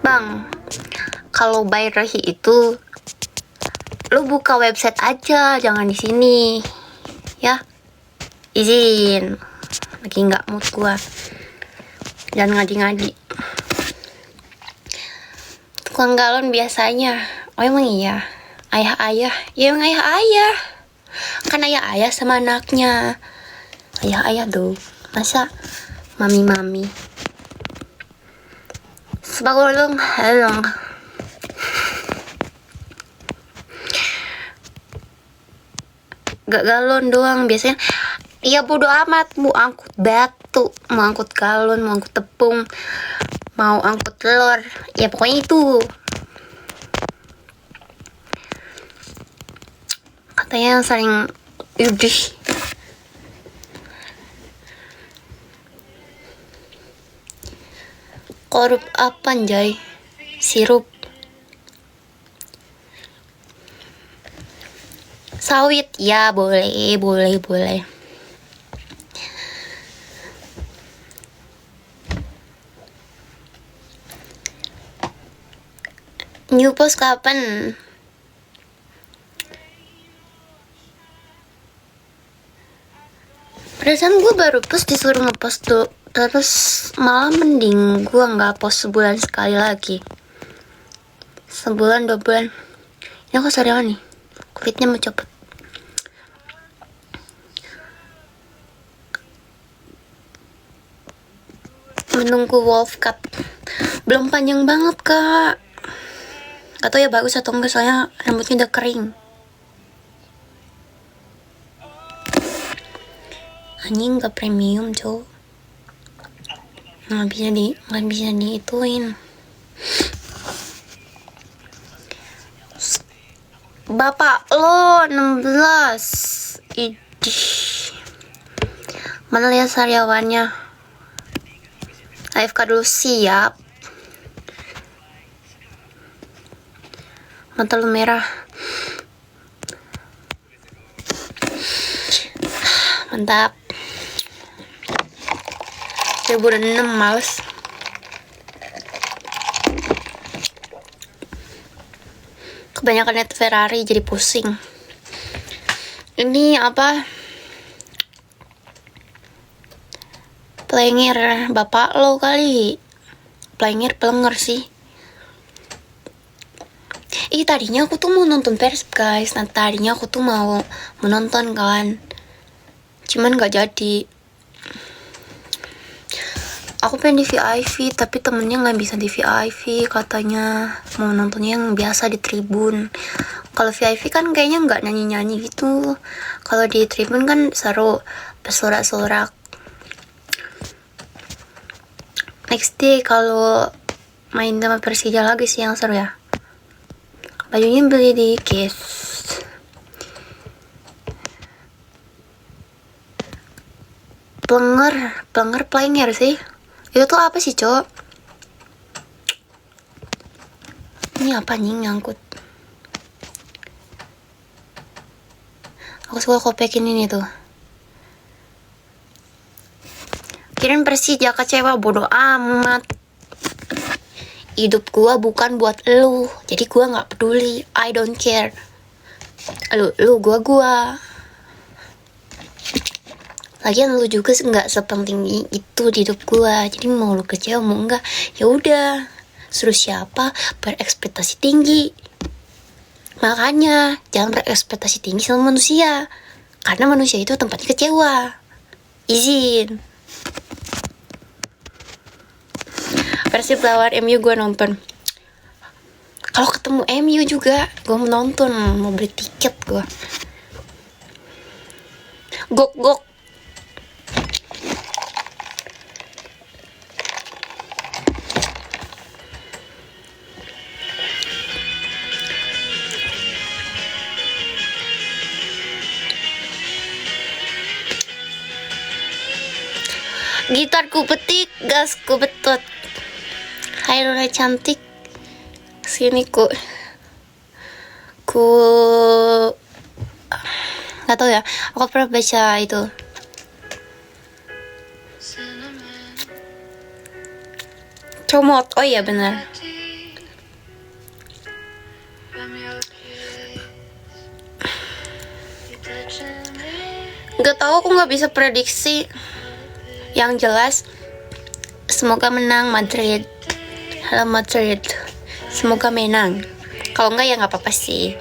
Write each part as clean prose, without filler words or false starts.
Bang, kalau Bairahi itu lu buka website aja, jangan di sini. Ya. Izin. Lagi nggak mood gua. Jangan ngadi-ngadi. Tukang galon biasanya. Oh emang iya. Ayah-ayah. Ya emang ayah-ayah. Kan ayah-ayah sama anaknya. Ayah-ayah dong. Masa mami-mami. Sebagolong helong. Gak galon doang biasanya. Iya bodo amat, mau angkut batu, mau angkut galon, mau angkut tepung, mau angkut telur, ya pokoknya itu. Katanya yang saling idih. Korup apa anjay? Sirup. Sawit, ya boleh. New post kapan? Perasaan gue baru post disuruh ngepost tuh. Terus malah mending gue nggak post sebulan sekali lagi. Sebulan 2 bulan. Ini aku sariawan nih. Kulitnya mau copot. Menunggu wolf cut. Belum panjang banget kak. Gak tau ya bagus atau enggak, soalnya rambutnya udah kering. Anjing gak premium cowok. Nggak bisa diituin. Bapak lo 16. Idih. Mana lihat sariawannya? AFK dulu, siap. Mata lu merah. Mantap. 2006 males. Kebanyakan lihat Ferrari jadi pusing. Ini apa? Pelengir bapak lo kali. Pelengir sih. Tadinya aku tuh mau nonton Persib guys. Nah tadinya aku tuh mau menonton kan. Cuman gak jadi. Aku pengen di VIP, tapi temennya nggak bisa di VIP, katanya mau nontonnya yang biasa di tribun. Kalau VIP kan kayaknya nggak nyanyi gitu. Kalau di tribun kan seru, bersorak-sorak. Next day kalau main sama Persija lagi sih yang seru ya. Bajunya beli di Kiss. Plenger sih. Itu tuh apa sih, Cok? Ini apa nih nyangkut? Aku suka kopekin ini tuh. Kirain Persija kecewa, bodoh amat. Hidup gua bukan buat lu, jadi gua nggak peduli. I don't care. Lu gua. Lagian lu juga nggak sepenting itu di hidup gua. Jadi mau lu kecewa mau enggak, ya udah. Suruh siapa berekspektasi tinggi. Makanya jangan berekspektasi tinggi sama manusia, karena manusia itu tempatnya kecewa. Izin. Persib lawan MU gue nonton. Kalau ketemu MU juga gue mau nonton, mau beli tiket gue. Gok. Gitarku petik, gasku betot. Hai Luna cantik. Sini ku nggak tahu ya. Aku pernah baca itu. Comot. Oh iya benar. Gak tahu, aku nggak bisa prediksi. Yang jelas semoga menang Madrid. Halo Madrid, semoga menang. Kalau enggak ya nggak apa-apa sih.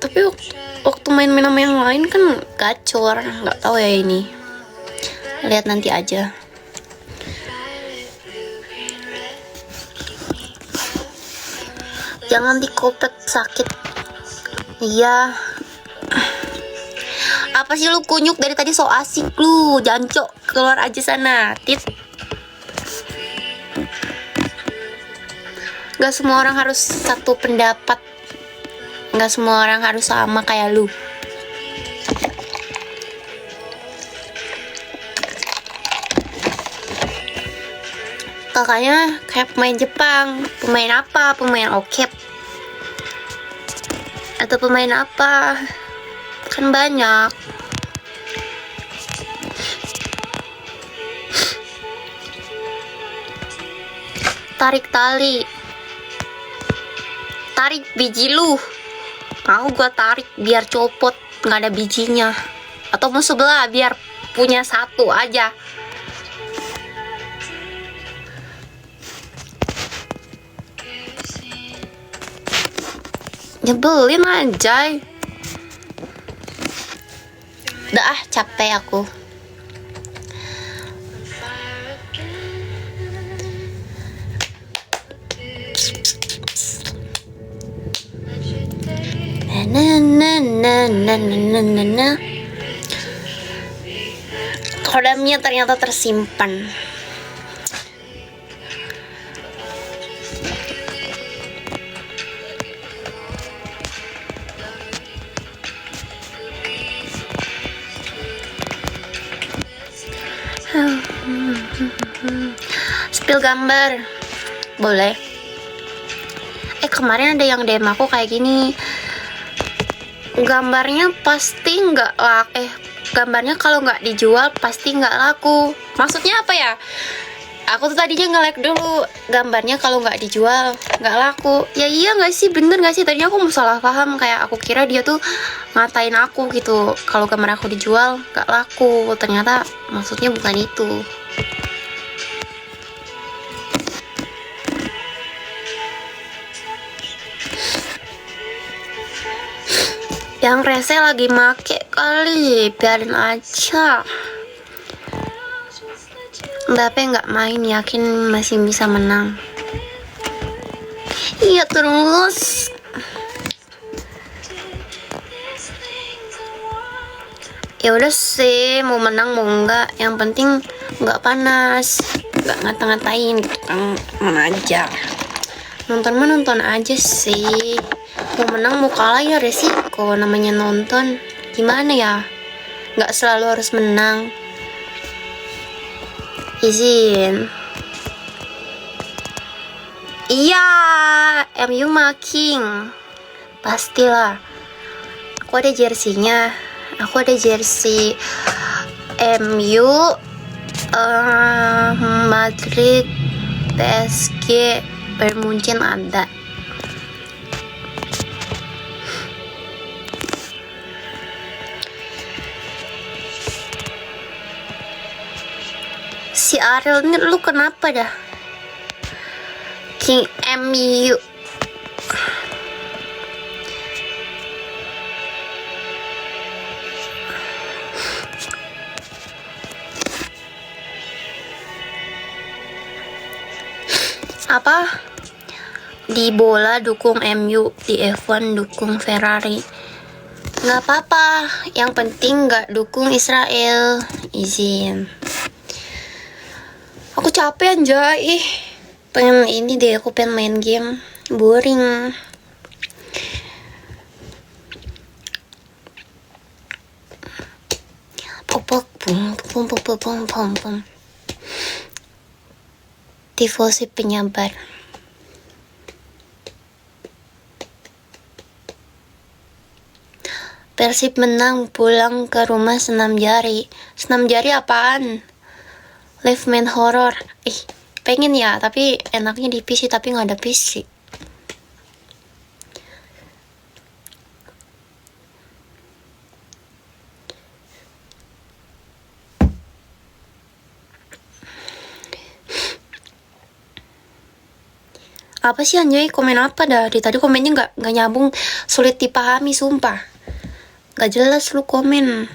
Tapi waktu main-main sama yang lain kan gacor. Nggak tahu ya ini. Lihat nanti aja. Jangan dikopek, sakit. Iya. Apa sih lu kunyuk dari tadi, so asik lu, jancok, keluar aja sana, tit. Gak semua orang harus satu pendapat. Gak semua orang harus sama kayak lu. Kakaknya kayak pemain Jepang. Pemain apa? Pemain okep? Atau pemain apa? Kan banyak. Tarik tali. Tarik biji lu. Mau gua tarik biar copot, nggak ada bijinya. Atau mau sebelah biar punya satu aja. Nyebelin anjay. Dah capek aku. Kodamnya ternyata tersimpan. Spill gambar boleh. Kemarin ada yang DM aku kayak gini, gambarnya pasti nggak gambarnya kalau nggak dijual pasti nggak laku. Maksudnya apa ya? Aku tuh tadinya nge-like dulu, gambarnya kalau nggak dijual nggak laku. Ya iya nggak sih, bener nggak sih? Tadinya aku salah paham, kayak aku kira dia tuh ngatain aku gitu, kalau gambar aku dijual nggak laku. Ternyata maksudnya bukan itu. Yang rese lagi make kali, biarin aja. Mbappe nggak main, yakin masih bisa menang. Iya terus. Ya udah sih, mau menang mau enggak, yang penting nggak panas, nggak ngata-ngatain gitu kan, mana aja. Nonton mah nonton aja sih. Mau menang mau kalah ya resiko, namanya nonton. Gimana ya, nggak selalu harus menang. Izin. Iya, MU making. Pastilah. Aku ada jersinya. Aku ada jersey MU, Madrid, PSG, Bayern Munchen ada. Si Ariel ini lu kenapa dah? King MU. Apa? Di bola dukung MU, di F1 dukung Ferrari. Nggak apa-apa, yang penting nggak dukung Israel. Izin. Aku capek anjay. Pengen ini deh, aku pengen main game. Boring. Popok pum pum pum pum pum pum. Tifosi penyabar. Persib menang, pulang ke rumah senam jari. Senam jari apaan? Live main horror. Pengen ya, tapi enaknya di PC, tapi nggak ada PC. Apa sih anjay, komen apa dah? Dari tadi komennya nggak nyambung, sulit dipahami sumpah. Gak jelas lu komen.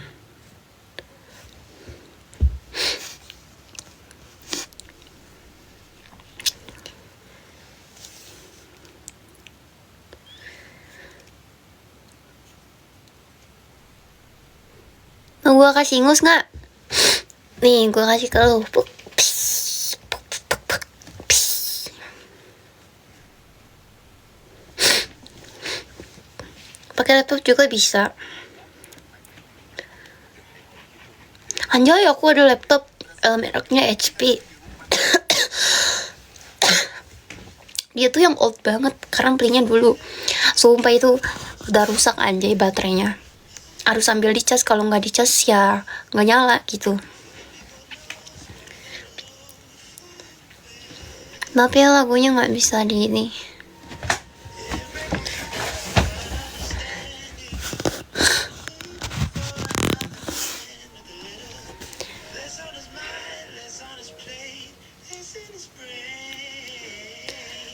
Mau gua kasih ingus nggak? Nih, gua kasih ke lu. Pakai laptop juga bisa. Anjay, aku ada laptop mereknya HP. Dia tuh yang old banget, karena belinya dulu. Sumpah itu udah rusak anjay baterainya. Harus sambil dicas, kalau nggak dicas ya nggak nyala gitu. Tapi ya lagunya nggak bisa di ini.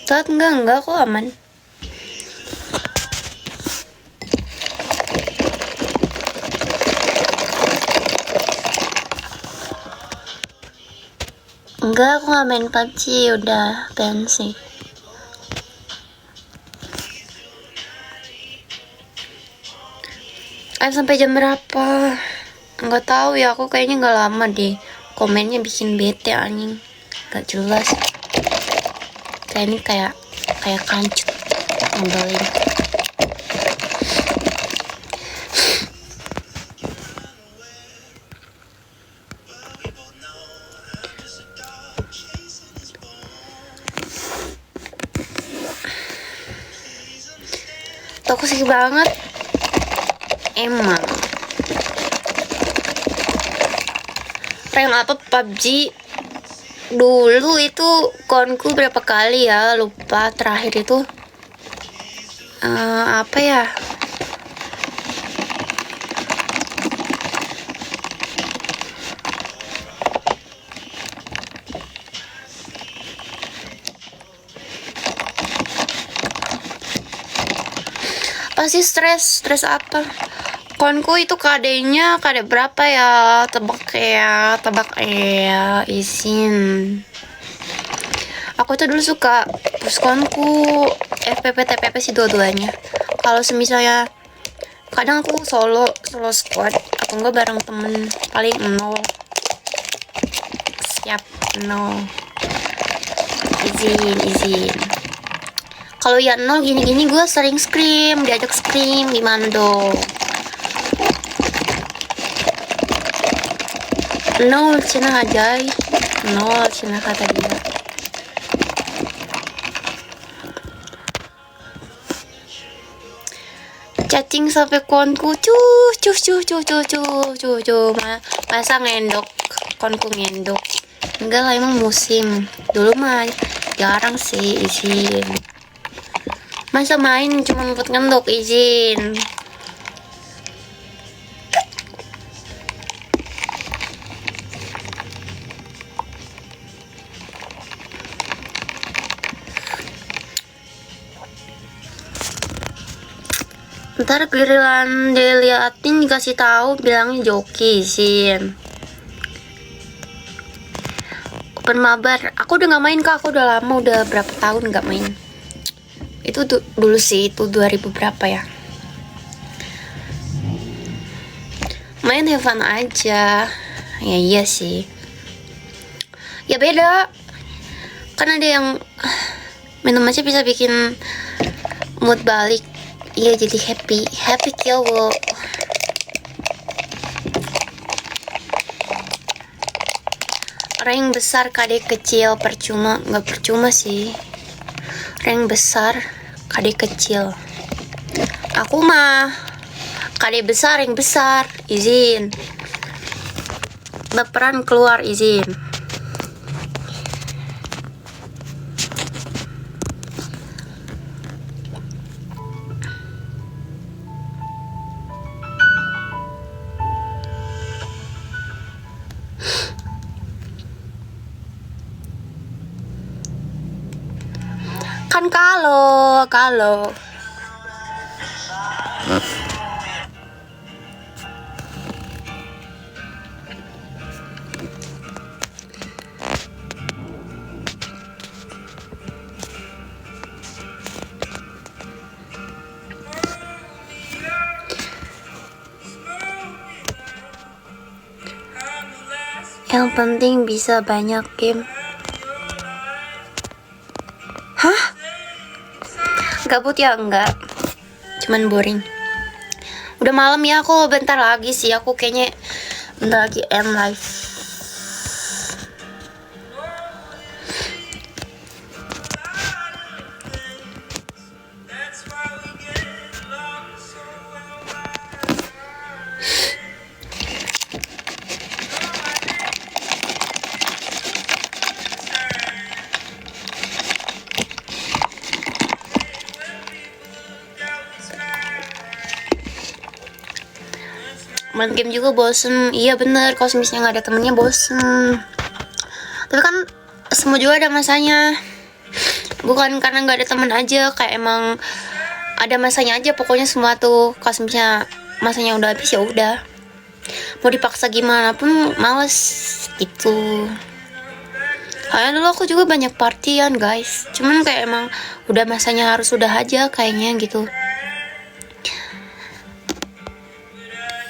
Saat enggak kok aman. Enggak, aku nggak main PUBG, udah pensi. Sampai jam berapa? Nggak tahu ya, aku kayaknya nggak lama deh. Komennya bikin bete anjing, nggak jelas. Kayak ini kayak kancut ngebelin. Toksik banget emang. Rank apa PUBG dulu itu konku berapa kali ya, lupa. Terakhir itu apa ya, pasti stres apa. Konku itu KD-nya KD berapa ya, tebak ya, izin. Aku tuh dulu suka push konku FPP TPP sih dua-duanya. Kalau semisalnya kadang aku solo squad atau enggak bareng temen, paling 0. Siap, 0. Izin. Kalau ya 0 gini gue sering scream, diajak scream, gimana dong? 0 Cina aja, 0 Cina kata dia. Cacing sampai konku masa ngendok, konku ngendok. Enggak lah, emang musim. Dulu mah jarang sih, izin. Masa main cuma buat ngendok, izin. Ntar giliran diliatin dikasih tahu bilangnya joki, izin. Open mabar, aku udah nggak main Kak, aku udah lama, udah berapa tahun nggak main. Itu dulu sih, itu 2000 berapa ya. Main have fun aja. Ya iya sih. Ya beda. Kan ada yang minum aja bisa bikin mood balik. Iya, jadi happy kill wo. Rank besar KD kecil, nggak percuma sih. Rank besar KD kecil. Aku mah KD besar, rank besar, izin. Baperan keluar, izin. Kan kalau yang penting bisa banyak game. Hah? Gabut ya? Enggak, cuman boring. Udah malam ya, aku bentar lagi sih, aku kayaknya bentar lagi end live. Main game juga bosen. Iya bener, kalau misalnya nggak ada temennya bosen. Tapi kan semua juga ada masanya. Bukan karena nggak ada teman aja, kayak emang ada masanya aja. Pokoknya semua tuh kalau misalnya masanya udah habis ya udah. Mau dipaksa gimana pun males gitu. Kayaknya dulu aku juga banyak partian guys. Cuman kayak emang udah masanya harus udah aja kayaknya gitu.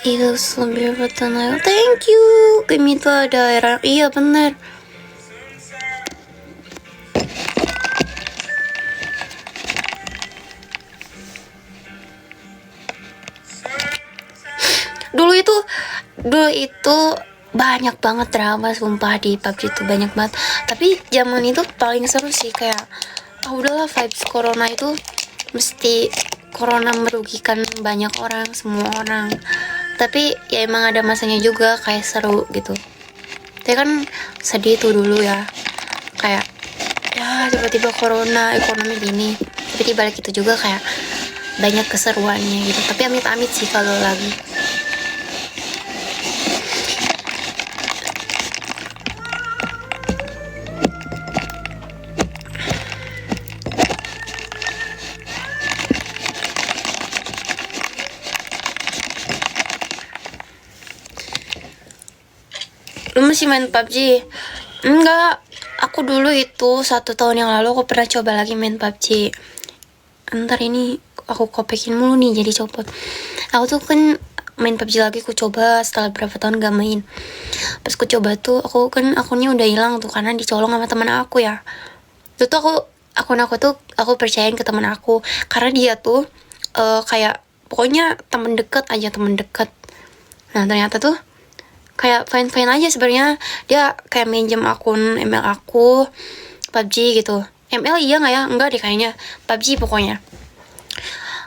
Itu lebih bertenang. Thank you. Game itu ada era. Iya bener. Dulu itu banyak banget drama sumpah di PUBG itu, banyak banget. Tapi zaman itu paling seru sih, kayak udahlah vibes corona itu mesti corona merugikan banyak orang, semua orang. Tapi ya emang ada masanya juga kayak seru gitu. Tapi kan sedih tuh dulu ya, kayak ya tiba-tiba corona, ekonomi gini. Tapi di balik itu juga kayak banyak keseruannya gitu. Tapi amit-amit sih kalau lagi. Lu masih main PUBG? Enggak, aku dulu itu 1 tahun yang lalu aku pernah coba lagi main PUBG. Ntar ini aku kopekin mulu nih jadi copot. Aku tuh kan main PUBG lagi, aku coba setelah berapa tahun gak main. Pas aku coba tuh, aku kan akunnya udah hilang tuh karena dicolong sama teman aku ya. Itu tuh akun aku tuh aku percayain ke teman aku karena dia tuh kayak pokoknya temen deket aja, temen deket. Nah ternyata tuh kayak fine aja sebenarnya, dia kayak minjem akun ML aku PUBG gitu. ML iya nggak ya? Enggak deh kayaknya, PUBG pokoknya.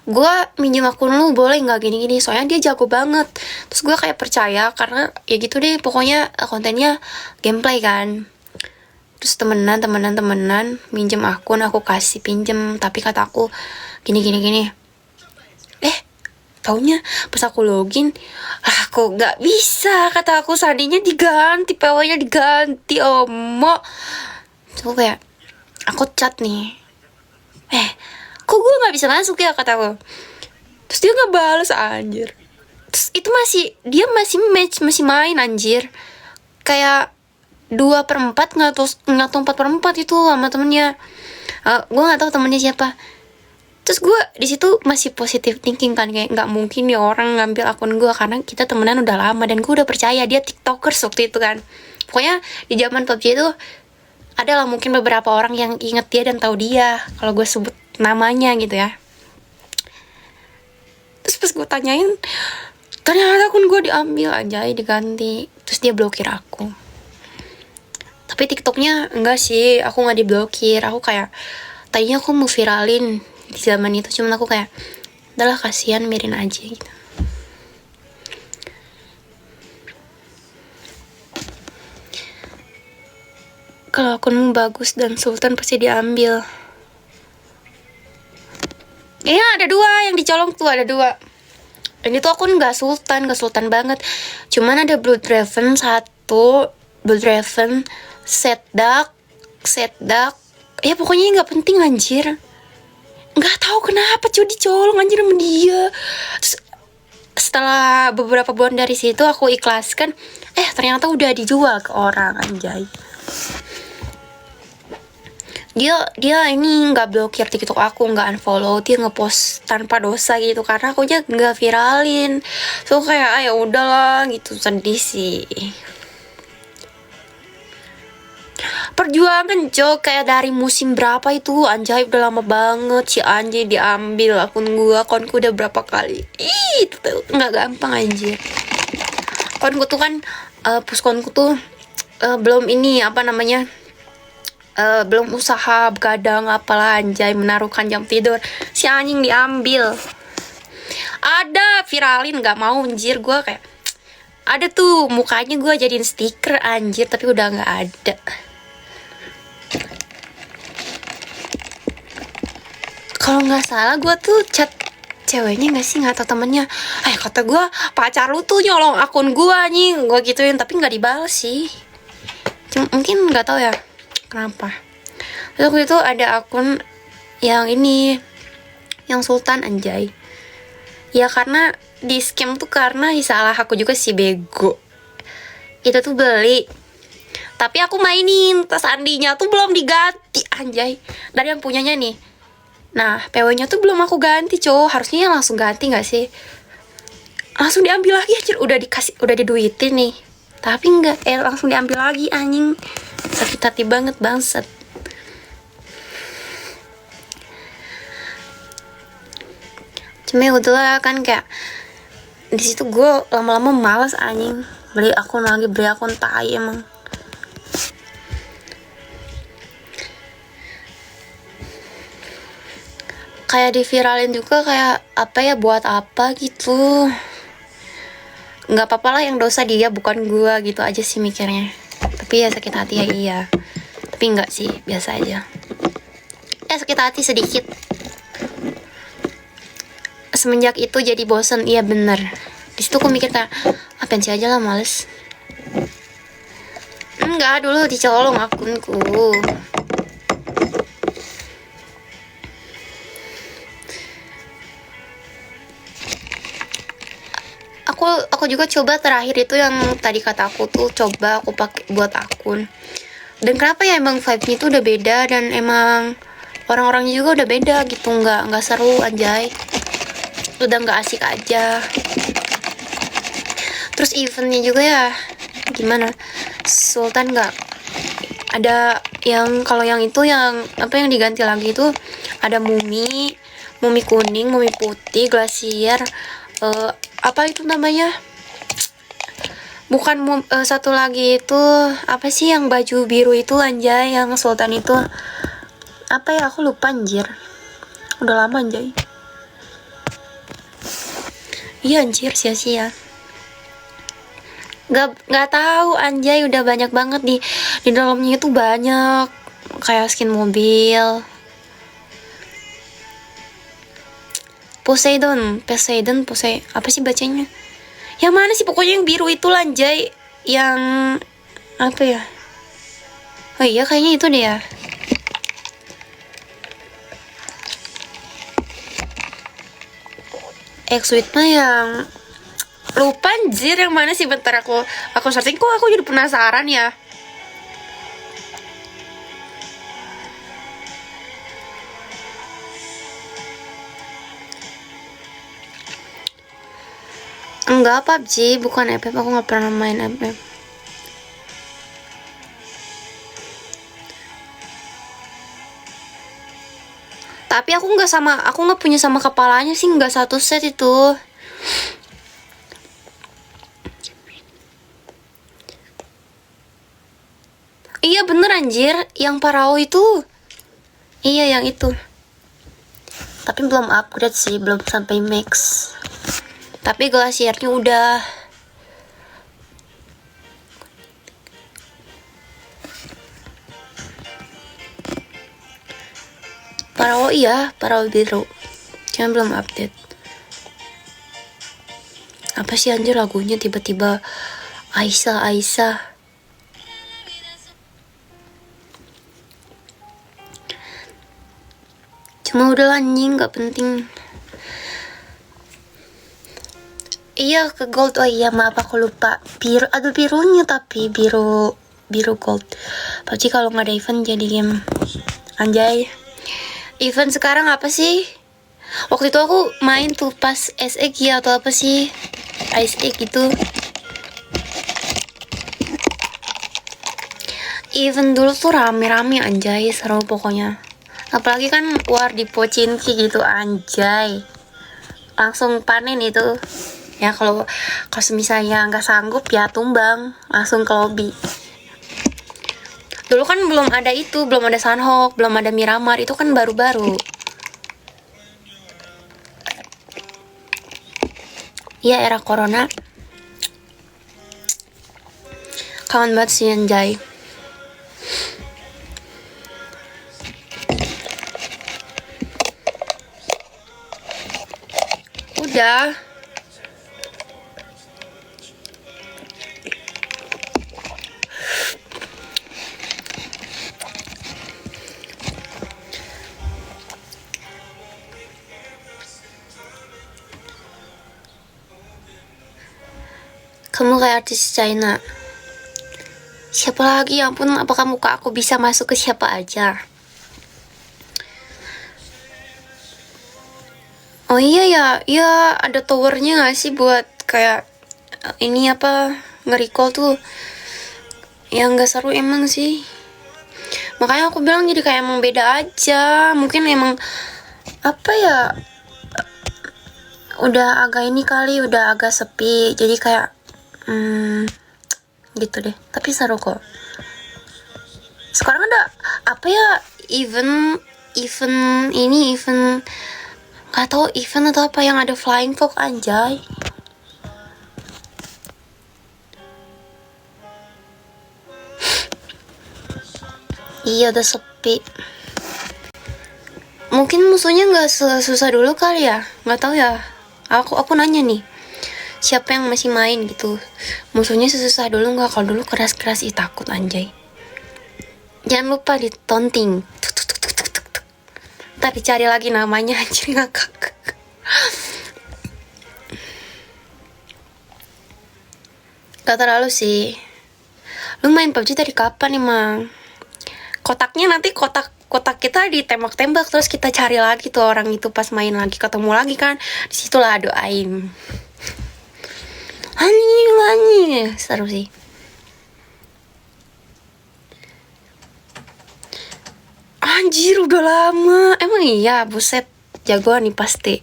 Gue minjem akun lu boleh nggak gini-gini, soalnya dia jago banget. Terus gue kayak percaya karena ya gitu deh, pokoknya kontennya gameplay kan. Terus temenan minjem akun, aku kasih pinjem, tapi kata aku gini taunya pas aku login, kok nggak bisa, kata aku sandinya diganti, PW-nya diganti, omo. Terus kayak aku chat nih, kok gue nggak bisa masuk ya, kata aku. Terus dia nggak balas anjir. Terus itu dia masih match, masih main anjir, kayak 2/4 nggak tahu 4/4 itu sama temennya. Gue nggak tahu temennya siapa. Terus gue di situ masih positive thinking kan, kayak nggak mungkin ya orang ngambil akun gue karena kita temenan udah lama dan gue udah percaya dia tiktokers waktu itu kan. Pokoknya di zaman PUBG itu adalah mungkin beberapa orang yang inget dia dan tahu dia kalau gue sebut namanya gitu ya. Terus pas gue tanyain, ternyata akun gue diambil aja, diganti. Terus dia blokir aku. Tapi TikToknya enggak sih, aku nggak diblokir. Aku kayak tadinya aku mau viralin di zaman itu, cuman aku kayak udahlah kasihan, biarin aja gitu. Kalau akunmu bagus dan Sultan pasti diambil. Iya ada 2 yang dicolong tuh, ada 2. Ini tuh akun gak sultan banget. Cuman ada Blood Raven 1, Blood Raven, Set Duck. Ya pokoknya gak penting anjir. nggak tahu kenapa cuy dicolong anjir sama dia. Terus, setelah beberapa bulan dari situ aku ikhlaskan, ternyata udah dijual ke orang, anjay. Dia ini nggak blokir TikTok aku, nggak unfollow, dia ngepost tanpa dosa gitu karena aku aja nggak viralin. So kayak ya udahlah gitu, sedih sih. Perjuangan cok, kayak dari musim berapa itu anjay, udah lama banget si anjay diambil akun akunku udah berapa kali. Itu tuh nggak gampang anjir. Akunku tuh kan puskonku tuh belum ini apa namanya, belum usaha begadang apalah anjay, menaruhkan jam tidur, si anjing diambil. Ada viralin nggak mau anjir, gue kayak ada tuh mukanya gue jadiin stiker anjir, tapi udah nggak ada. Kalau nggak salah gue tuh chat ceweknya nggak sih, nggak tau temennya. Kata gue pacar lu tuh nyolong akun gue nih, gue gituin tapi nggak dibalas sih. Mungkin nggak tahu ya kenapa. Terus waktu itu ada akun yang ini, yang Sultan anjay. Ya karena di scam tuh karena salah aku juga sih, bego. Itu tuh beli, tapi aku mainin sandinya tuh belum diganti anjay dari yang punyanya nih. Nah, PW-nya tuh belum aku ganti, cowok. Harusnya langsung ganti gak sih? Langsung diambil lagi aja, udah diduitin nih. Tapi enggak, langsung diambil lagi anjing. Sakit hati banget, bangsat. Cuma udahlah kan, kayak di situ gue lama-lama malas anjing. Beli akun tai emang. Kayak diviralin juga kayak apa ya, buat apa gitu. Nggak apa-apa lah, yang dosa dia bukan gua gitu aja sih mikirnya. Tapi ya sakit hati ya iya. Tapi enggak sih, biasa aja. Sakit hati sedikit. Semenjak itu jadi bosen, iya bener. Di situ aku mikir kayak apaan sih aja lah, males. Enggak, dulu dicolong akunku. Aku juga coba terakhir itu yang tadi kata aku tuh, coba aku pakai buat akun. Dan kenapa ya, emang vibe-nya itu udah beda dan emang orang-orangnya juga udah beda gitu, nggak seru anjay. Udah nggak asik aja. Terus eventnya juga ya gimana, Sultan nggak ada yang, kalau yang itu yang apa yang diganti lagi itu ada mumi kuning, mumi putih, glasier, apa itu namanya, bukan satu lagi itu apa sih yang baju biru itu anjay, yang Sultan itu apa ya, aku lupa anjir, udah lama anjay. Iya anjir, sia-sia. Nggak tahu anjay, udah banyak banget di dalamnya itu, banyak kayak skin mobil. Poseidon, apa sih bacanya? Yang mana sih, pokoknya yang biru itu anjay, yang apa ya? Oh iya kayaknya itu deh ya. X-Suite mah yang lupa anjir yang mana sih, bentar aku searching, kok aku jadi penasaran ya. Enggak, PUBG, bukan FF, aku nggak pernah main FF. Tapi aku nggak punya sama kepalanya sih, nggak satu set itu. Iya bener anjir, yang Parao itu. Iya yang itu. Tapi belum upgrade sih, belum sampai max. Tapi glasiernya udah. Parao iya, Parao biru. Cuma belum update. Apa sih anjir lagunya tiba-tiba Aisyah. Mau udah anjing, gak penting. Iya ke gold. Oh iya maaf aku lupa. Biru, ada birunya tapi biru gold. Pasti kalau nggak ada event jadi game. Anjay. Event sekarang apa sih? Waktu itu aku main tuh pas SE ya atau apa sih? Ice Egg gitu. Event dulu tuh rame-rame anjay, seru pokoknya. Apalagi kan war di Pocinki gitu anjay. Langsung panen itu. Ya kalau misalnya nggak sanggup ya tumbang, langsung ke lobby. Dulu kan belum ada itu, belum ada Sunhawk, belum ada Miramar, itu kan baru-baru. Ya era corona. Kawan banget sih anjay. Udah. Kamu kayak artis China. Siapa lagi? Ya ampun, apakah muka aku bisa masuk ke siapa aja? Oh iya ya, ya ada towernya gak sih buat kayak ini apa nge-recall tuh? Yang gak seru emang sih. Makanya aku bilang jadi kayak emang beda aja. Mungkin emang apa ya? Udah agak ini kali, udah agak sepi. Jadi kayak gitu deh. Tapi seru kok. Sekarang ada apa ya? Event gak tau event atau apa yang ada Flying Fox anjay. Iya udah sepi. Mungkin musuhnya nggak susah dulu kali ya, nggak tahu ya. Aku nanya nih, siapa yang masih main gitu? Musuhnya susah dulu nggak? Kalau dulu keras takut anjay. Jangan lupa ditonting. Ntar dicari lagi namanya anjir ngakak. Gak terlalu sih. Lu main PUBG dari kapan emang? Kotaknya nanti kotak kita ditembak-tembak terus kita cari lagi tuh orang itu pas main lagi ketemu lagi kan. Disitulah doain. Anjing seru sih. Anjir udah lama. Emang iya buset jagoan nih pasti.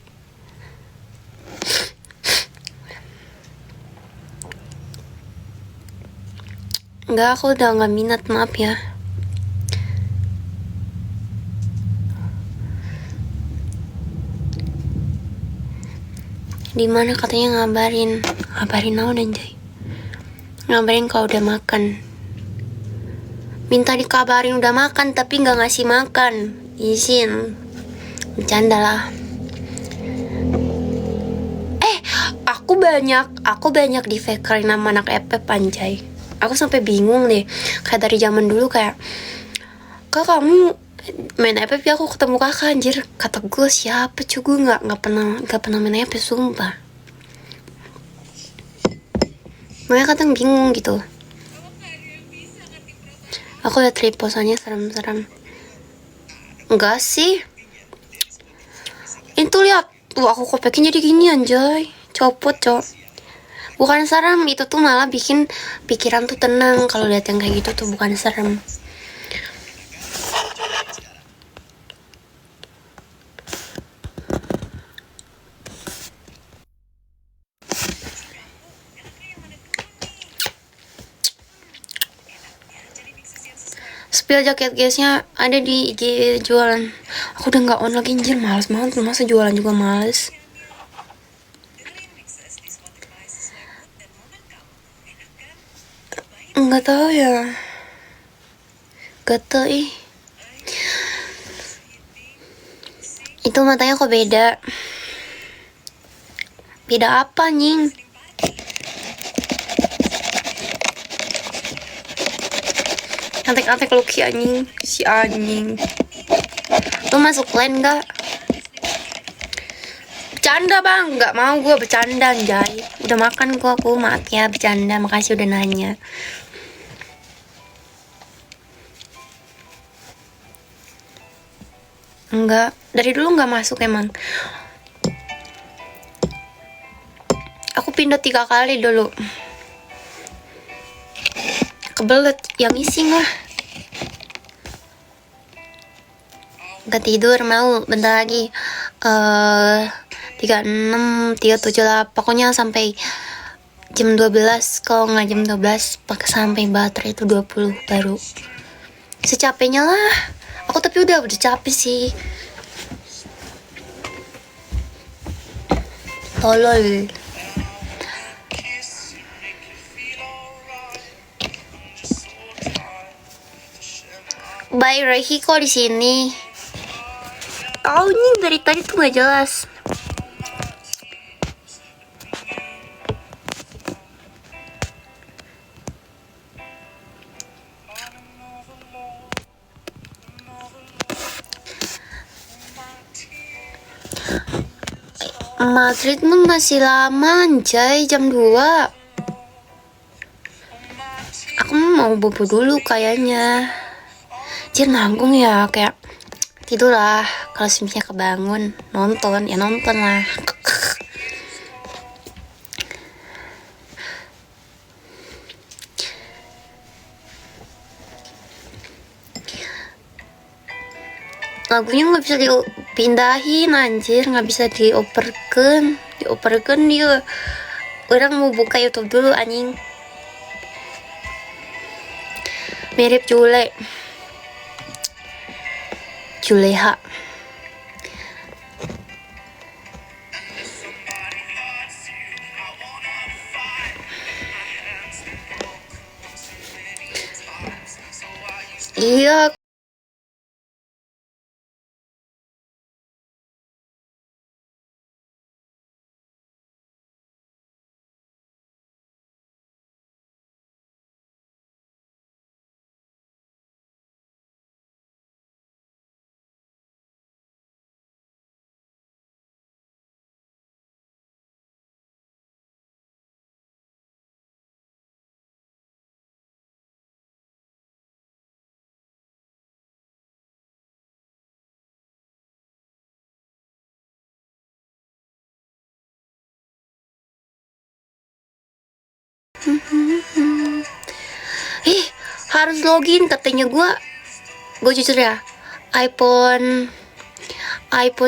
Enggak, aku udah gak minat, maaf ya. Dimana katanya ngabarin naon anjay. Ngabarin kalau udah makan. Minta dikabarin udah makan tapi gak ngasih makan. Izin. Bercanda lah. Aku banyak di fakerin nama anak FF anjay. Aku sampai bingung deh. Kayak dari zaman dulu kayak, "Kak kamu main FF ya?" Aku ketemu kakak anjir. Kata gue siapa cuy, gue nggak pernah main FF sumpah. Makanya kadang bingung gitu. Aku liat reposannya serem-serem. Enggak sih. Itu lihat tuh aku kopekin jadi gini anjay. Copot cok. Bukan serem, itu tuh malah bikin pikiran tuh tenang. Kalau lihat yang kayak gitu tuh bukan serem. Spill jaket guysnya ada di IG jualan. Aku udah nggak on lagi anjir, males banget. Masa jualan juga males. Nggak tahu ya. Gatel ih. Itu matanya kok beda. Beda apa nying? Antek-antek Lucky anjing. Si anjing. Lu masuk lane gak? Bercanda bang, nggak mau gue bercanda anjay. Udah makan gue, aku maaf ya bercanda, makasih udah nanya. Enggak, dari dulu nggak masuk emang. Aku pindah 3 kali dulu. Kebelet, yang ising lah. Gak tidur mau, bentar lagi. 36, 378, pokoknya sampai jam 12. Kalau nggak jam 12 pakai sampai baterai itu 20 baru. Secapeknya lah. Aku tapi udah capek sih. Tolol. Bye Rehi, kok di sini? Oh ini dari tadi tuh nggak jelas. Madrid masih lama anjay, jam 2. Aku mau bobo dulu kayaknya. Jadi nanggung ya, kayak tidur lah. Kalau misalnya kebangun nonton ya nonton lah. Lagunya nggak bisa dipindahin anjir, nggak bisa dioperkan dia. Orang mau buka YouTube dulu anjing. Mirip Juleha. Iya. Harus login katanya. Gue jujur ya, iPhone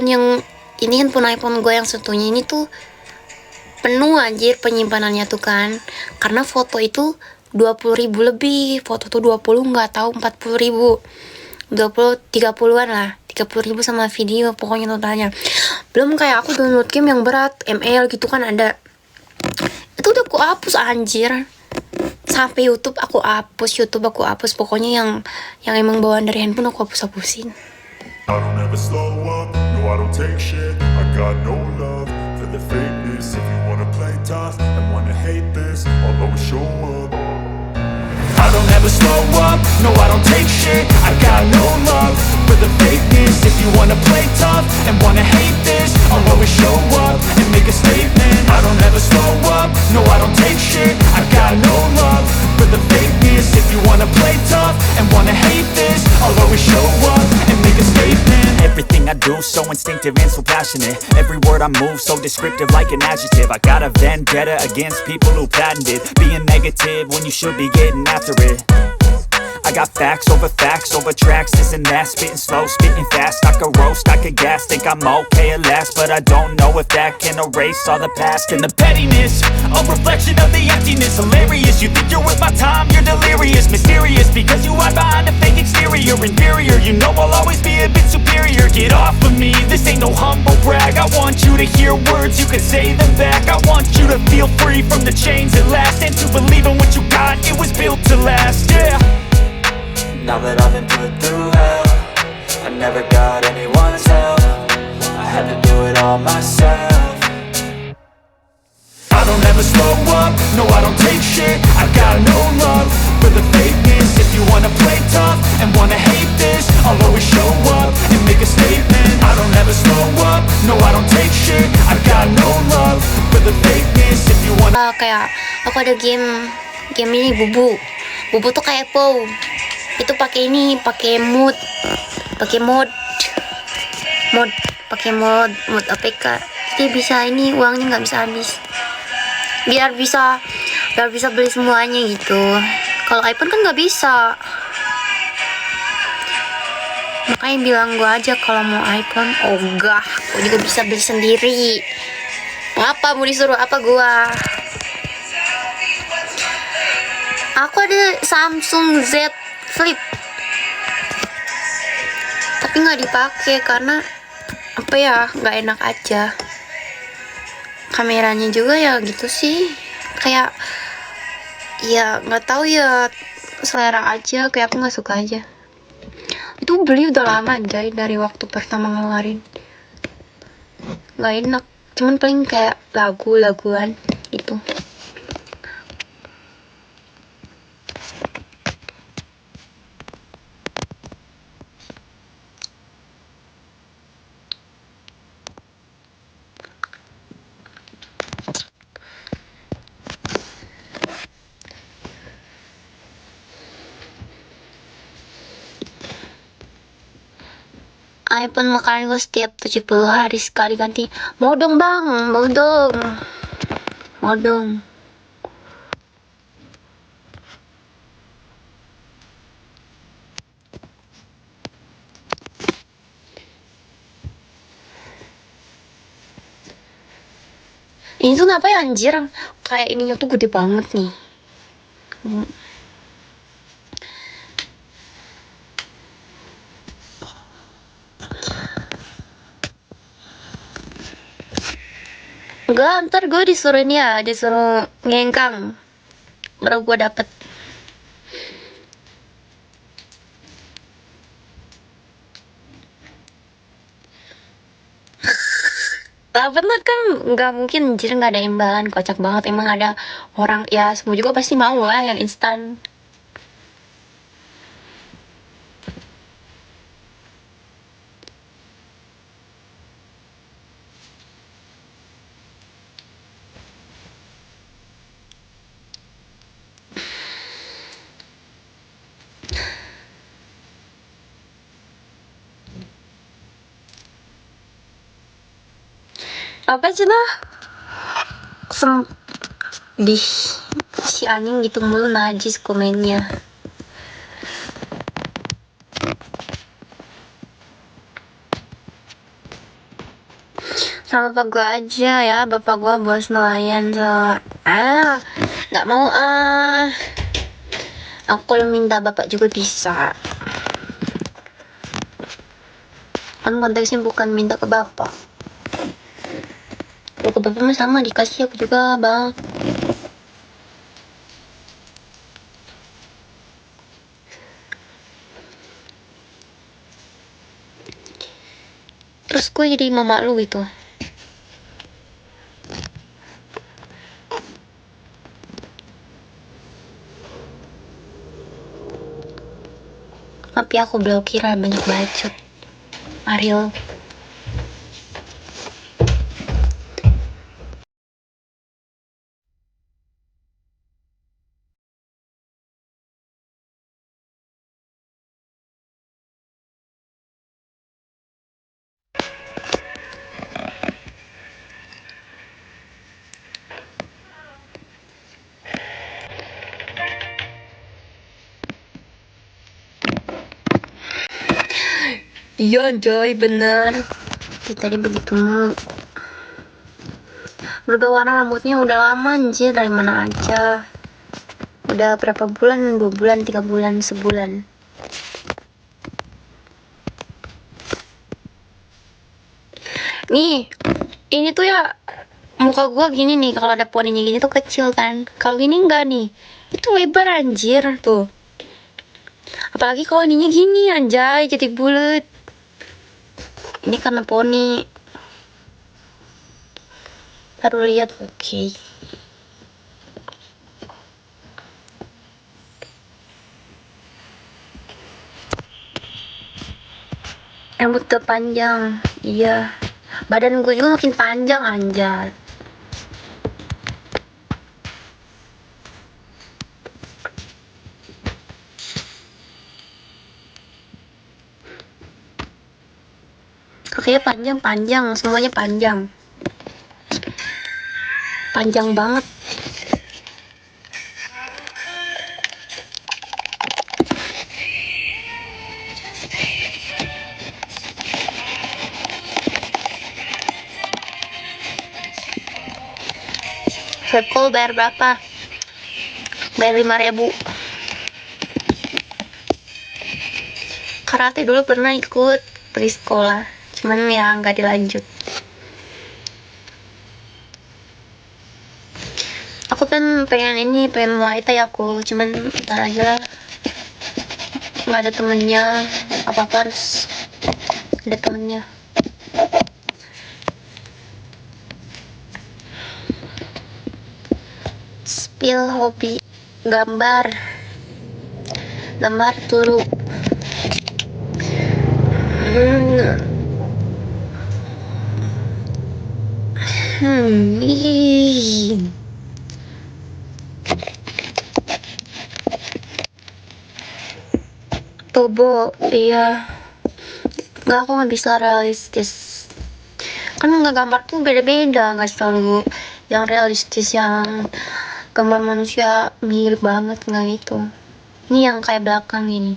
yang ini iPhone gue yang satunya ini tuh penuh anjir penyimpanannya tuh kan, karena foto itu 20.000 lebih, foto tuh 20, nggak tahu 40.000, 30-an lah, 30.000 sama video, pokoknya totalnya. Belum kayak aku download game yang berat, ML gitu kan ada. Itu udah aku hapus anjir. Sampai YouTube aku hapus, pokoknya yang emang bawaan dari handphone aku hapusin. I don't ever slow up, no I don't take shit. I got no love for the fakeness. If you wanna play tough and wanna hate this, I'll always show up. I don't ever slow up, no I don't take shit. I got no love for the fakeness. If you wanna play tough and wanna hate this, I'll always show up and make a statement. I don't ever slow up, no I don't take shit. I got no love for the fakeness. If you wanna play tough and wanna hate this, I'll always show up and make a statement. Everything I do so instinctive and so passionate. Every word I move so descriptive like an adjective. I got a vendetta against people who patented being negative when you should be getting after it. I got facts over tracks, this and that. Spitting slow, spitting fast. I could roast, I could gas. Think I'm okay at last, but I don't know if that can erase all the past. And the pettiness, a reflection of the emptiness. Hilarious, you think you're worth my time, you're delirious. Mysterious, because you hide behind a fake exterior. Inferior, you know I'll always be a bit superior. Get off of me, this ain't no humble brag. I want you to hear words, you can say them back. I want you to feel free from the chains at last, and to believe in what you got, it was built to last, yeah. Now that I've been put through hell, I never got anyone's help. I had to do it all myself. I don't ever slow up, no I don't take shit. I got no love for the fakeness. If you wanna play tough and wanna hate this, I'll always show up and make a statement. I don't ever slow up, no I don't take shit. I got kayak aku ada game ini bubu tuh kayak po itu pakai mod APK, jadi bisa ini uangnya nggak bisa habis, biar bisa beli semuanya gitu. Kalau iPhone kan nggak bisa, makanya bilang gua aja kalau mau iPhone ogah, gua juga bisa beli sendiri. Apa mau disuruh apa gua? Aku ada Samsung Z Flip, tapi nggak dipakai karena apa ya, nggak enak aja. Kameranya juga ya gitu sih, kayak ya nggak tahu ya, selera aja, kayak aku nggak suka aja. Itu beli udah lama aja dari waktu pertama ngeluarin, nggak enak, cuman paling kayak laguan itu. iPhone makanan gue setiap 70 hari sekali ganti. Mau dong bang, mau dong. Ini tuh kenapa ya anjir, kayak ininya tuh gede banget nih. Enggak, ntar gue disuruh ngengkang baru gue dapet. Lah bener kan, nggak mungkin anjir nggak ada imbalan, kocak banget. Emang ada orang ya, semua juga pasti mau lah yang instan. Apa sih lah, di si anjing gitu mulu, najis komennya. Sama bapak gua aja ya, bapak gua bos nelayan, so nggak mau aku kalau minta bapak juga bisa kan, konteksnya bukan minta ke bapak. Kalau ke bapak mah sama dikasih aku juga bang. Terus gue jadi mama lu gitu. Tapi aku blokir banyak bacot Ariel. Iya Joy, bener. Tadi begitu berubah warna rambutnya udah lama anjir, dari mana aja. Udah berapa bulan, 2 bulan, 3 bulan, sebulan. Nih, ini tuh ya muka gua gini nih, kalau ada poninya gini tuh kecil kan. Kalau gini enggak nih, itu lebar anjir tuh. Apalagi kalau ininya gini anjay, jadi bulat. Ini karena poni. Baru lihat, oke. Rambut udah panjang, iya. Badan gue juga makin panjang anjay. Makanya panjang, semuanya panjang banget. Sepul bayar berapa? Bayar 5.000. Karate dulu pernah ikut di sekolah, cuman ya nggak dilanjut. Aku kan pengen Muay Thai aku, cuman ntar aja lah. Nggak ada temennya, apa-apa harus ada temennya. Spill hobi gambar dulu. Ih. Tobo, iya. Nggak, aku nggak bisa realistis. Kan nggak, gambar tuh beda-beda, nggak selalu yang realistis, yang gambar manusia mirip banget, nggak gitu. Ini yang kayak belakang ini.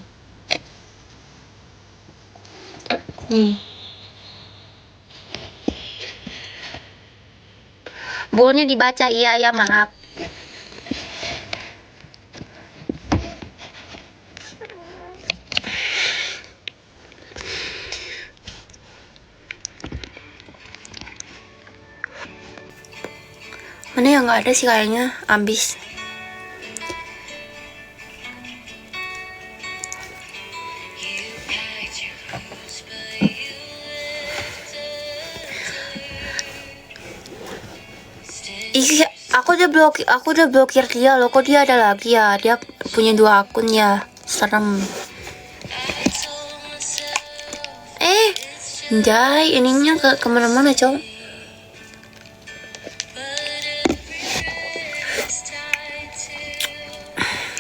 Nih. Bolnya dibaca, iya ya, maaf. Mana yang nggak ada sih, kayaknya habis. Ih, aku udah blokir dia loh. Kok dia ada lagi ya? Dia punya 2 akun ya. Serem. Jai, ininya kemana-mana, cowok.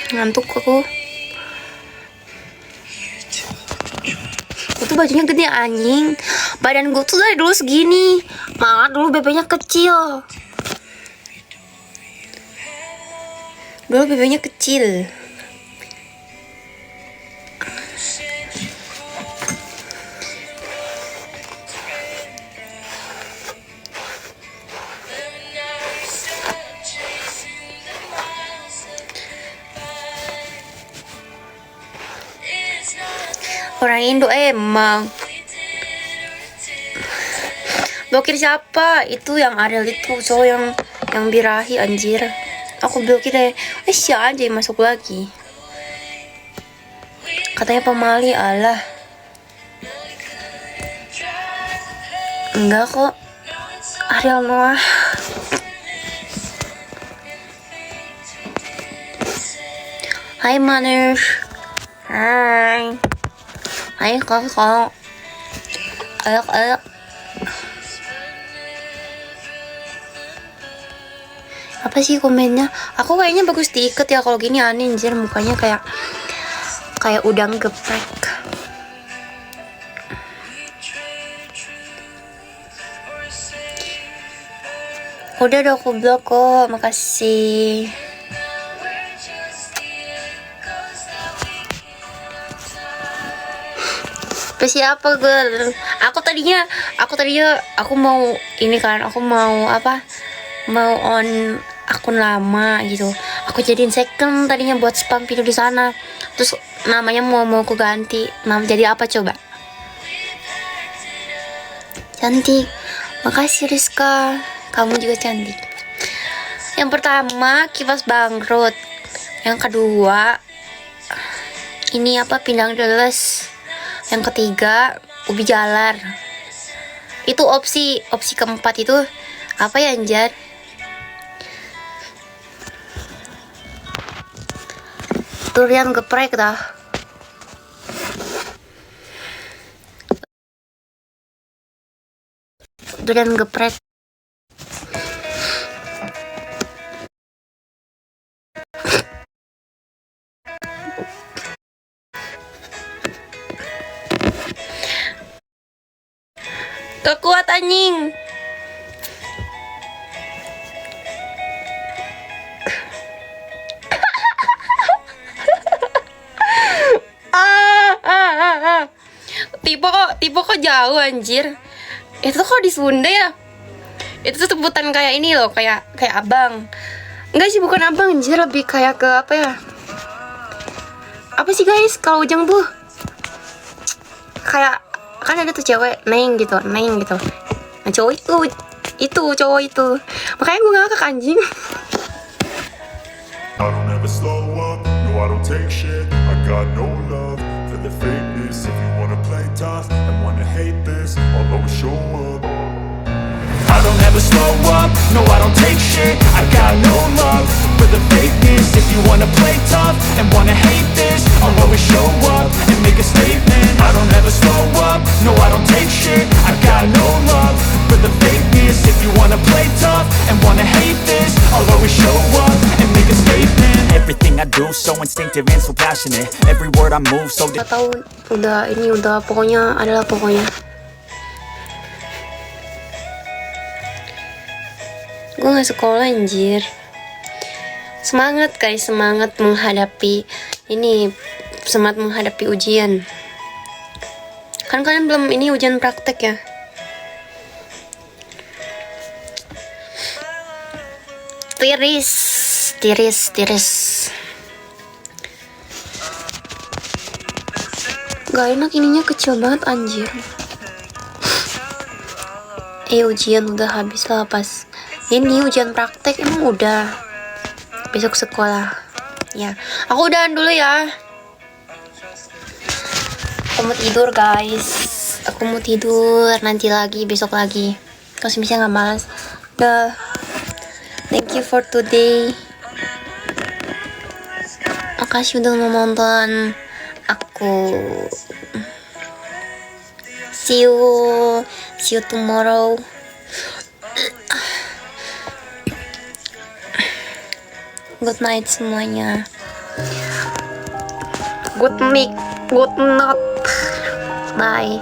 Ngantuk aku. Itu bajunya gede, anjing. Badan gue tuh dari dulu segini. Malah dulu BB-nya kecil. Orang Indo emang. Blokir siapa? Itu yang Ariel itu, cowok yang birahi, anjir. Aku blokir deh. Si aja masuk lagi. Katanya pemali, alah. Enggak kok. Ariel Noah. Hai Maners. Hai. Hai kakak. Ayo. Apa sih komennya? Aku kayaknya bagus diikat ya, kalau gini aneh, anjir, mukanya kayak udang geprek. Udah dong, aku blok kok, makasih. Siapa girl? Aku tadinya aku mau ini kan, aku mau on akun lama gitu. Aku jadiin second tadinya buat spam video di sana. Terus namanya mau aku ganti. Nama jadi apa coba? Cantik. Makasih Rizka. Kamu juga cantik. Yang pertama kipas bangkrut. Yang kedua ini pindang deles. Yang ketiga ubi jalar. Itu opsi keempat itu apa ya, anjar? Durian geprek dah. Durian geprek. Gak kuat anjing. Tipe kok jauh anjir. Itu kok di Sunda ya? Itu tuh sebutan kayak ini loh, kayak abang. Enggak sih, bukan abang anjir, lebih kayak ke apa ya? Apa sih guys, kalau Ujang tuh kayak kan ada tuh cewek neng gitu. Nah cowok itu cowok itu. Makanya gue ngakak anjing. I don't ever slow up, no I don't take shit. I got no love for the fakeness. If you wanna play tough and wanna hate this, I'll always show up. I don't ever slow up, no I don't take shit. I got no love for the fakeness. If you wanna play tough and wanna hate this, I'll always show up and make a statement. I don't ever slow up, no I don't take shit. I got no love for the fakeness. If you wanna play tough and wanna hate this, I'll always show up and make a statement. Everything I do so instinctive and so passionate. Every word I move so Gak tahu udah pokoknya adalah pokoknya. Gue gak sekolah anjir. Semangat guys, semangat menghadapi ujian. Kan kalian belum ini ujian praktek ya. Tiris. Gak enak, ininya kecil banget anjir. Ujian udah habis lah pas. Ini ujian praktek emang udah. Besok sekolah. Ya, aku udahan dulu ya. Aku mau tidur guys. Aku mau tidur, nanti lagi, besok lagi. Kalau misalnya nggak malas. Dah. Thank you for today. Makasih udah mau nonton aku. See you tomorrow. Good night semuanya. Good night. Bye.